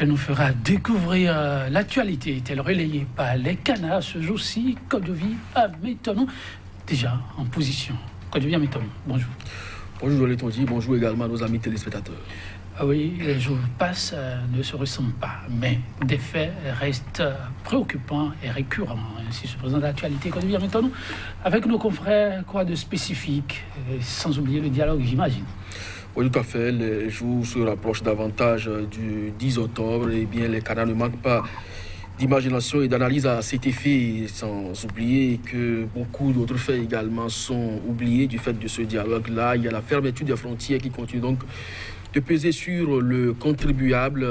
Elle nous fera découvrir l'actualité, telle relayée par les canards ce jour-ci. Code de vie à Métonon, déjà en position. Code de vie à Métonon, bonjour. Bonjour Létondi, bonjour également à nos amis téléspectateurs. Ah oui, les jours passent, ne se ressemblent pas, mais des faits restent préoccupants et récurrents. Ainsi se présente l'actualité Code de vie à Métonon, avec nos confrères, quoi de spécifique, sans oublier le dialogue, j'imagine. Oui, tout à fait. Les jours se rapprochent davantage du 10 octobre. Et bien, les canards ne manquent pas d'imagination et d'analyse à cet effet, sans oublier que beaucoup d'autres faits également sont oubliés du fait de ce dialogue-là. Il y a la fermeture des frontières qui continue donc de peser sur le contribuable.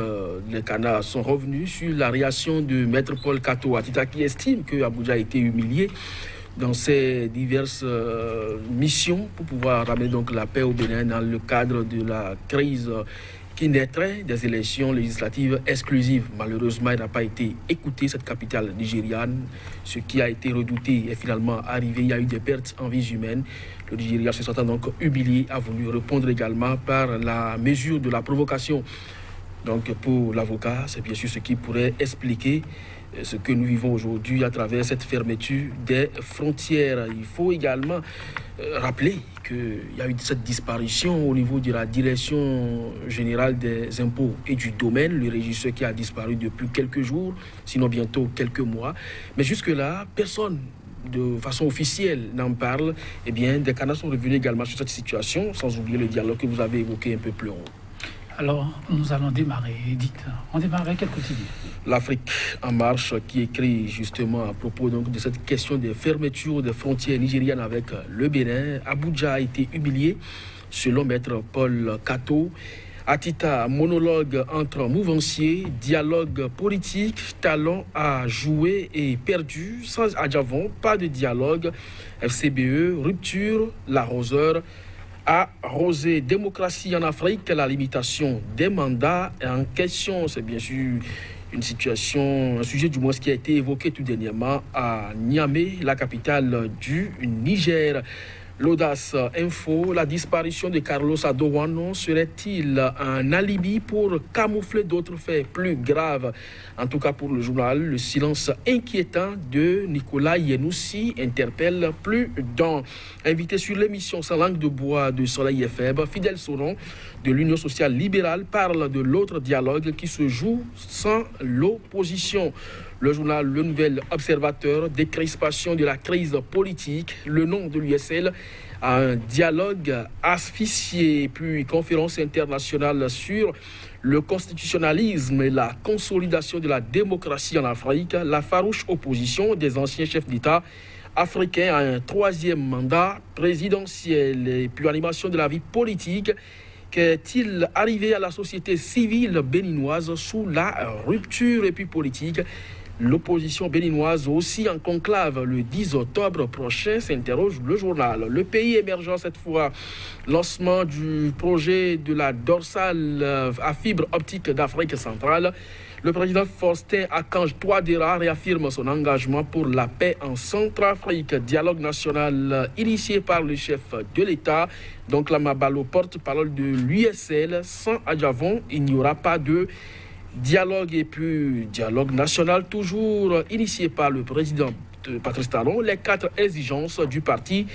Les canards sont revenus sur la réaction de Maître Paul Kato Atita qui estime que Abuja a été humilié dans ses diverses missions pour pouvoir ramener donc la paix au Bénin dans le cadre de la crise qui naîtrait des élections législatives exclusives. Malheureusement, il n'a pas été écouté, cette capitale nigériane. Ce qui a été redouté est finalement arrivé. Il y a eu des pertes en vies humaines. Le Nigeria, se sentant donc humilié, a voulu répondre également par la mesure de la provocation. Donc pour l'avocat, c'est bien sûr ce qui pourrait expliquer ce que nous vivons aujourd'hui à travers cette fermeture des frontières. Il faut également rappeler qu'il y a eu cette disparition au niveau de la direction générale des impôts et du domaine, le régisseur qui a disparu depuis quelques jours, sinon bientôt quelques mois. Mais jusque-là, personne de façon officielle n'en parle. Eh bien, des canards sont revenus également sur cette situation, sans oublier le dialogue que vous avez évoqué un peu plus haut. Alors, nous allons démarrer. Dites, on démarre avec quel quotidien ? L'Afrique en marche, qui écrit justement à propos donc de cette question des fermetures des frontières nigériennes avec le Bénin. Abuja a été humilié, selon Maître Paul Kato Atita, monologue entre mouvanciers, dialogue politique, talent à jouer et perdu. Sans Adjavon, pas de dialogue. FCBE, rupture, l'arroseur. Arroser démocratie en Afrique, la limitation des mandats en question. C'est bien sûr une situation, un sujet du moins qui a été évoqué tout dernièrement à Niamey, la capitale du Niger. L'audace info, la disparition de Carlos Adouano serait-il un alibi pour camoufler d'autres faits plus graves? En tout cas pour le journal, le silence inquiétant de Nicolas Yenoussi interpelle plus d'un. Invité sur l'émission Sans langue de bois de Soleil FM, Fidèle Sauron de l'Union sociale libérale parle de l'autre dialogue qui se joue sans l'opposition. Le journal Le Nouvel Observateur, décrispation de la crise politique, le nom de l'USL à un dialogue asphyxié, puis conférence internationale sur le constitutionnalisme et la consolidation de la démocratie en Afrique, la farouche opposition des anciens chefs d'État africains à un troisième mandat présidentiel et puis animation de la vie politique. Qu'est-il arrivé à la société civile béninoise sous la rupture et puis politique? L'opposition béninoise aussi en conclave le 10 octobre prochain, s'interroge le journal. Le pays émergent cette fois, lancement du projet de la dorsale à fibre optique d'Afrique centrale. Le président Faustin Archange Touadéra réaffirme son engagement pour la paix en Centrafrique. Dialogue national initié par le chef de l'État. Donc la Mabalo, porte-parole de l'USL. Sans Adjavon, il n'y aura pas de dialogue. Et puis dialogue national toujours initié par le président Patrice Talon. Les 4 exigences du parti: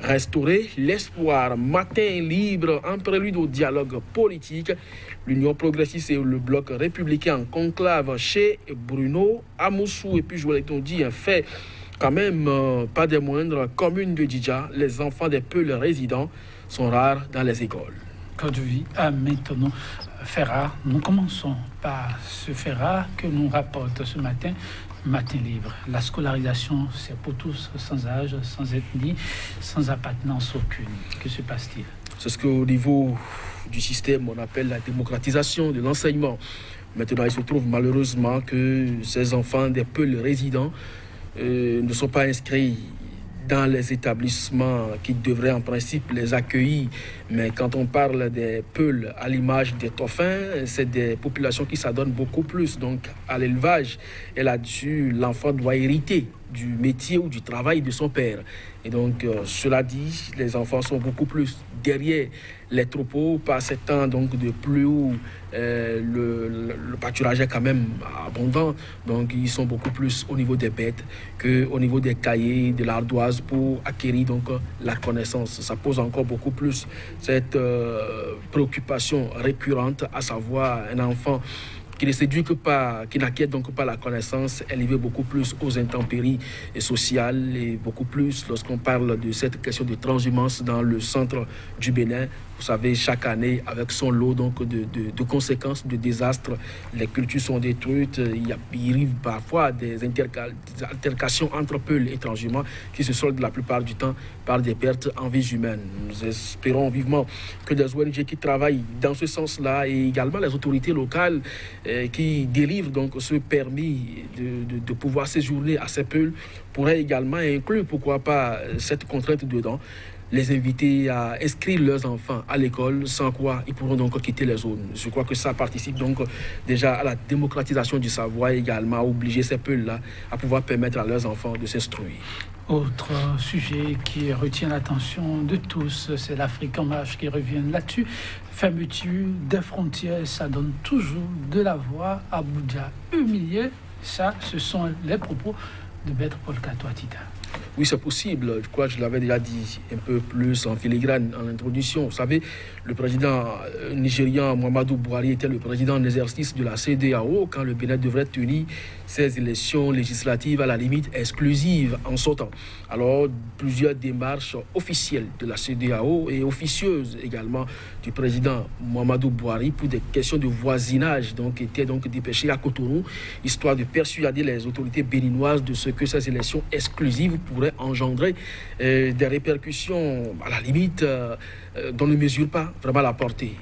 restaurer l'espoir, matin libre, en prélude au dialogue politique. L'Union progressiste et le bloc républicain en conclave chez Bruno Amoussou. Et puis je voulais dit un fait quand même pas des moindres. Commune de Djidja, les enfants des Peuls résidents sont rares dans les écoles. Code de vie à Métonon. Fait rare. Nous commençons par ce fait rare que nous rapporte ce matin libre. La scolarisation, c'est pour tous, sans âge, sans ethnie, sans appartenance aucune. Que se passe-t-il? C'est ce qu'au niveau du système, on appelle la démocratisation de l'enseignement. Maintenant, il se trouve malheureusement que ces enfants des Peuls résidents ne sont pas inscrits dans les établissements qui devraient en principe les accueillir. Mais quand on parle des Peuls à l'image des Toffins, c'est des populations qui s'adonnent beaucoup plus donc à l'élevage. Et là-dessus, l'enfant doit hériter du métier ou du travail de son père. Et donc, cela dit, les enfants sont beaucoup plus derrière les troupeaux par ces temps donc, de pluie où le pâturage est quand même abondant. Donc, ils sont beaucoup plus au niveau des bêtes qu'au niveau des cahiers, de l'ardoise pour acquérir donc, la connaissance. Ça pose encore beaucoup plus cette préoccupation récurrente, à savoir un enfant qui ne s'éduque pas, qui n'acquiert donc pas la connaissance, est livré beaucoup plus aux intempéries sociales et beaucoup plus lorsqu'on parle de cette question de transhumance dans le centre du Bénin. Vous savez, chaque année, avec son lot donc, de conséquences, de désastres, les cultures sont détruites. Il arrive parfois des altercations entre peuples et transhumants qui se soldent la plupart du temps par des pertes en vies humaines. Nous espérons vivement que des ONG qui travaillent dans ce sens-là et également les autorités locales qui délivrent donc ce permis de pouvoir séjourner à ces peuples pourraient également inclure, pourquoi pas, cette contrainte dedans, les inviter à inscrire leurs enfants à l'école, sans quoi ils pourront donc quitter les zones. Je crois que ça participe donc déjà à la démocratisation du savoir et également à obliger ces peuples-là à pouvoir permettre à leurs enfants de s'instruire. Autre sujet qui retient l'attention de tous, c'est l'Afrique en marche qui revient là-dessus. Fermeture des frontières, ça donne toujours de la voix. Abuja humilié, ça, ce sont les propos de Maître Paul Kato Atita. Oui, c'est possible. Je crois que je l'avais déjà dit un peu plus en filigrane en introduction. Vous savez, le président nigérian Muhammadu Buhari était le président en exercice de la CEDEAO quand le Bénin devrait tenir ses élections législatives à la limite exclusive en sortant. Alors, plusieurs démarches officielles de la CEDEAO et officieuses également du président Muhammadu Buhari pour des questions de voisinage donc, étaient donc dépêchées à Cotonou, histoire de persuader les autorités béninoises de ce que ces élections exclusives pourraient engendrer des répercussions à la limite dont ne mesure pas vraiment la portée.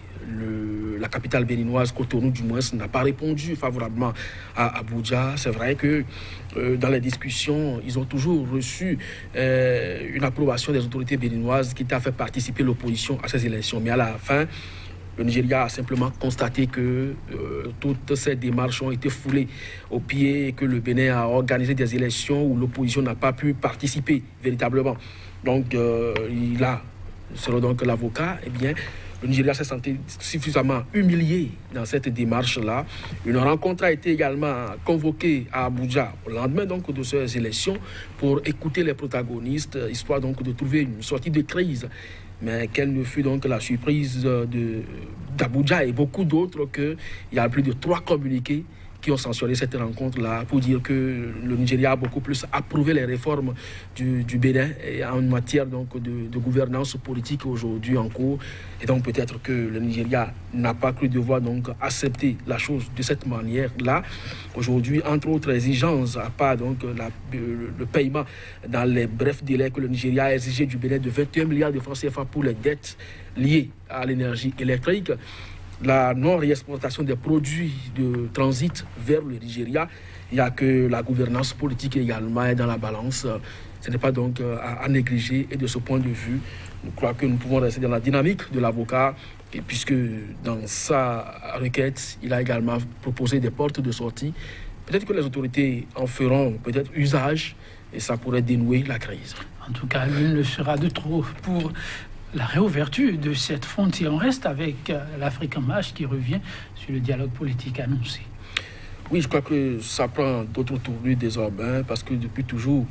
La capitale béninoise, Cotonou du moins, n'a pas répondu favorablement à Abuja. C'est vrai que dans les discussions, ils ont toujours reçu une approbation des autorités béninoises qui t'a fait participer l'opposition à ces élections. Mais à la fin, le Nigeria a simplement constaté que toutes ces démarches ont été foulées aux pieds et que le Bénin a organisé des élections où l'opposition n'a pas pu participer véritablement. Donc, selon donc l'avocat, eh bien, le Nigeria s'est senti suffisamment humilié dans cette démarche-là. Une rencontre a été également convoquée à Abuja au lendemain donc, de ces élections pour écouter les protagonistes, histoire donc de trouver une sortie de crise. Mais quelle ne fut donc la surprise d'Abuja et beaucoup d'autres qu'il y a plus de 3 communiqués qui ont sanctionné cette rencontre-là pour dire que le Nigeria a beaucoup plus approuvé les réformes du Bénin et en matière donc, de gouvernance politique aujourd'hui en cours. Et donc peut-être que le Nigeria n'a pas cru devoir donc accepter la chose de cette manière-là. Aujourd'hui, entre autres exigences, à part donc le paiement dans les brefs délais que le Nigeria a exigé du Bénin de 21 milliards de francs CFA pour les dettes liées à l'énergie électrique, la non-réexportation des produits de transit vers le Nigeria, il n'y a que la gouvernance politique également est dans la balance. Ce n'est pas donc à négliger. Et de ce point de vue, je crois que nous pouvons rester dans la dynamique de l'avocat, et puisque dans sa requête, il a également proposé des portes de sortie. Peut-être que les autorités en feront peut-être usage et ça pourrait dénouer la crise. En tout cas, l'une le sera de trop pour la réouverture de cette frontière. On reste avec l'Afrique en marche qui revient sur le dialogue politique annoncé. Oui, je crois que ça prend d'autres tournures désormais parce que depuis toujours,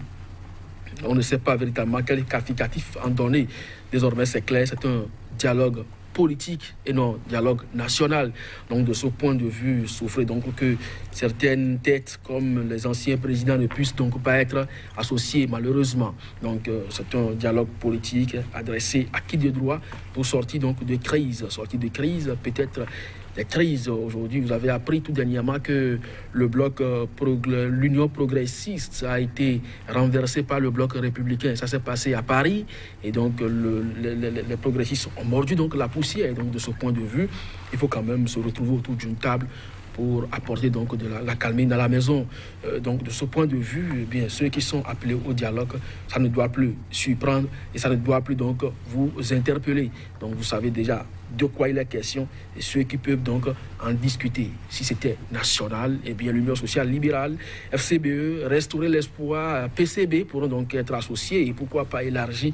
on ne sait pas véritablement quel qualificatif en donner. Désormais, c'est clair, c'est un dialogue politique et non dialogue national. Donc de ce point de vue, souffrait donc que certaines têtes comme les anciens présidents ne puissent donc pas être associées malheureusement. Donc c'est un dialogue politique adressé à qui de droit pour sortir donc de crise. Sortir de crise, peut-être des crises. Aujourd'hui, vous avez appris tout dernièrement que le bloc, l'Union progressiste a été renversé par le bloc républicain. Ça s'est passé à Paris et donc les progressistes ont mordu donc la poussière. Et donc de ce point de vue, il faut quand même se retrouver autour d'une table pour apporter donc de la calmie dans la maison. Donc de ce point de vue, eh bien, ceux qui sont appelés au dialogue, ça ne doit plus surprendre et ça ne doit plus donc vous interpeller. Donc vous savez déjà de quoi il est question et ceux qui peuvent donc en discuter. Si c'était national, eh bien l'Union sociale libérale, FCBE, Restaurer l'espoir, PCB pourront donc être associés et pourquoi pas élargis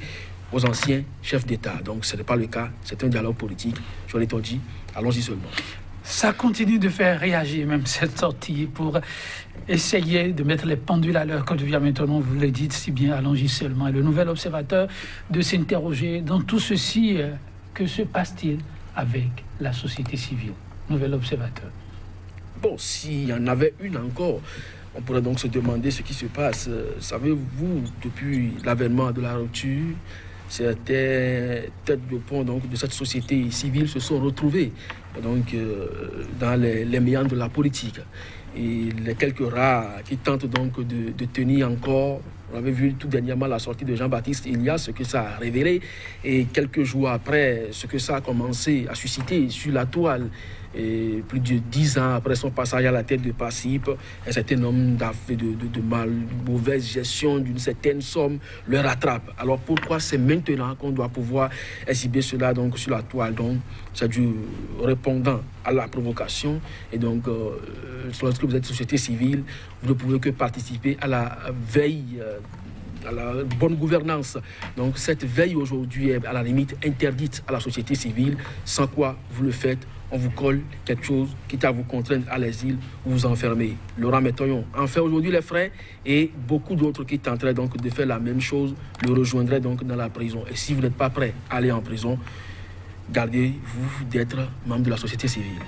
aux anciens chefs d'État. Donc ce n'est pas le cas, c'est un dialogue politique. Je l'ai dit, allons-y seulement. Ça continue de faire réagir même cette sortie pour essayer de mettre les pendules à l'heure. Quand je viens maintenant, vous le dites si bien, allons-y seulement. Et le nouvel observateur de s'interroger dans tout ceci, que se passe-t-il avec la société civile? Nouvel observateur. Bon, s'il y en avait une encore, on pourrait donc se demander ce qui se passe. Savez-vous, depuis l'avènement de la rupture, certaines têtes de pont donc, de cette société civile se sont retrouvées donc, dans les méandres de la politique. Et les quelques rares qui tentent donc de tenir encore, on avait vu tout dernièrement la sortie de Jean-Baptiste Elias, ce que ça a révélé, et quelques jours après, ce que ça a commencé à susciter sur la toile. Et plus de 10 ans après son passage à la tête de PASSIP, un certain nombre d'affaires de mauvaise gestion d'une certaine somme le rattrape. Alors pourquoi c'est maintenant qu'on doit pouvoir exhiber cela donc, sur la toile? Donc c'est du répondant à la provocation. Et donc, lorsque vous êtes société civile, vous ne pouvez que participer à la veille à la bonne gouvernance. Donc cette veille aujourd'hui est à la limite interdite à la société civile, sans quoi vous le faites, on vous colle quelque chose qui est à vous contraindre à l'exil ou vous enfermer. Laurent Métoyon en fait aujourd'hui les frais et beaucoup d'autres qui tenteraient donc de faire la même chose le rejoindraient donc dans la prison. Et si vous n'êtes pas prêt à aller en prison, gardez-vous d'être membre de la société civile.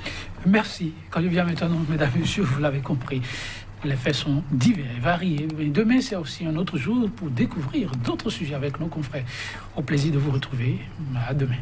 Merci. Quand je viens maintenant, mesdames et messieurs, vous l'avez compris. Les faits sont divers et variés. Mais demain, c'est aussi un autre jour pour découvrir d'autres sujets avec nos confrères. Au plaisir de vous retrouver. À demain.